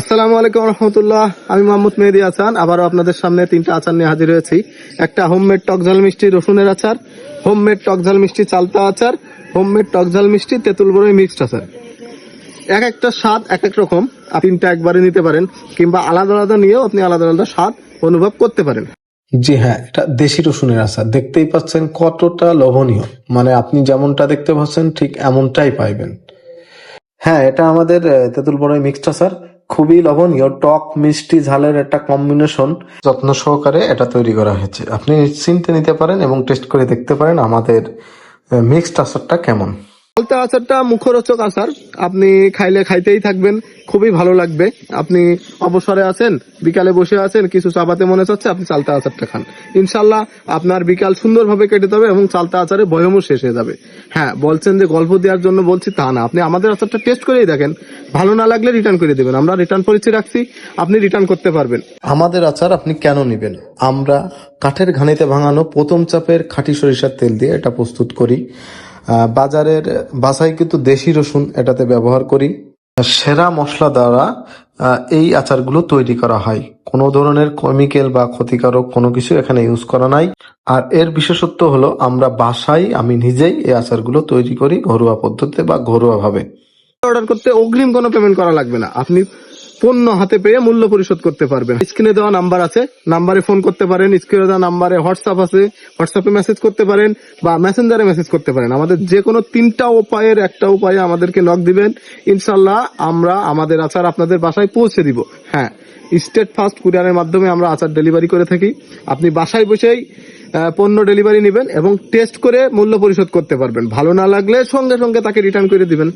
আসসালামু আলাইকুম রহমতুল্লাহ। আমি মোহাম্মদ মেহেদী হাসান আবারও আপনাদের সামনে তিনটা আচার নিয়ে হাজির হয়েছি। একটা হোমমেড টকঝাল মিষ্টি রসুনের আচার, হোমমেড টকঝাল মিষ্টি চালতা আচার, হোমমেড টকঝাল মিষ্টি তেঁতুল বড়ই মিক্সড আচার। এক একটা স্বাদ এক এক রকম, আপনি তিনটা একবারে নিতে পারেন কিংবা আলাদা আলাদা নিয়েও আপনি আলাদা আলাদা স্বাদ অনুভব করতে পারেন। জি হ্যাঁ, এটা দেশি রসুনের আচার। দেখতেই পাচ্ছেন কতটা লোভনীয়, মানে আপনি যেমনটা দেখতে পাচ্ছেন ঠিক এমনটাই পাইবেন। হ্যাঁ, এটা আমাদের তেঁতুল বড়ই মিক্সড আচার। খুবই লোভনীয়, টক মিষ্টি ঝালের একটা কম্বিনেশন। যত্ন সহকারে এটা তৈরি করা হয়েছে। আপনি নিশ্চিন্তে নিতে পারেন এবং টেস্ট করে দেখতে পারেন আমাদের মিক্সড আচারটা কেমন। চালতা আচারটা মুখরোচক আচার, আপনি খাইলে খাইতেই থাকবেন, খুবই ভালো লাগবে। আপনি অবসরে আছেন, বিকালে বসে আছেন, কিছু চাবাতে মনে চাচ্ছে, আপনি চালতা আচারটা খান, ইনশাল্লাহ আপনার বিকাল সুন্দরভাবে কেটে যাবে এবং চালতা আচারে বয়মও শেষ হয়ে যাবে। হ্যাঁ, বলছেন যে গল্প দেওয়ার জন্য বলছি, তা না, আপনি আমাদের আচারটা টেস্ট করেই দেখেন, ভালো না লাগলে রিটার্ন করে দেবেন। আমরা রিটার্ন পলিসি রাখছি, আপনি রিটার্ন করতে পারবেন। আমাদের আচার আপনি কেন নেবেন? আমরা কাঠের ঘানিতে ভাঙানো প্রথম চাপের খাঁটি সরিষার তেল দিয়ে এটা প্রস্তুত করি। বাজারের বাছাই কিন্তু দেশি রসুন এটাতে ব্যবহার করি। সেরা মশলা দ্বারা এই আচারগুলো তৈরি করা হয়। কোনো ধরনের কেমিক্যাল বা ক্ষতিকারক কোনো কিছু এখানে ইউজ করা নাই। আর এর বিশেষত্ব হলো আমরা বাসায় আমি নিজেই এই আচারগুলো তৈরি করি ঘরোয়া পদ্ধতিতে বা ঘরোয়া ভাবে। অর্ডার করতে অগ্রিম কোনো পেমেন্ট করা লাগবে না, আপনি পণ্য হাতে পেয়ে মূল্য পরিশোধ করতে পারবেন। স্ক্রিনে দেওয়া নাম্বার আছে, নাম্বারে ফোন করতে পারেন। স্ক্রিনে দেওয়া নাম্বারে হোয়াটসঅ্যাপ আছে, হোয়াটসঅ্যাপে মেসেজ করতে পারেন বা মেসেঞ্জারে মেসেজ করতে পারেন। আমাদের যে কোনো তিনটা উপায়ের একটা উপায়ে আমাদেরকে নক দিবেন, ইনশাল্লাহ আমরা আমাদের আচার আপনাদের বাসায় পৌঁছে দিব। হ্যাঁ, স্টেট ফাস্ট কুরিয়ারের মাধ্যমে আমরা আচার ডেলিভারি করে থাকি। আপনি বাসায় বসেই পণ্য ডেলিভারি নেবেন এবং টেস্ট করে মূল্য পরিশোধ করতে পারবেন। ভালো না লাগলে সঙ্গে সঙ্গে তাকে রিটার্ন করে দিবেন।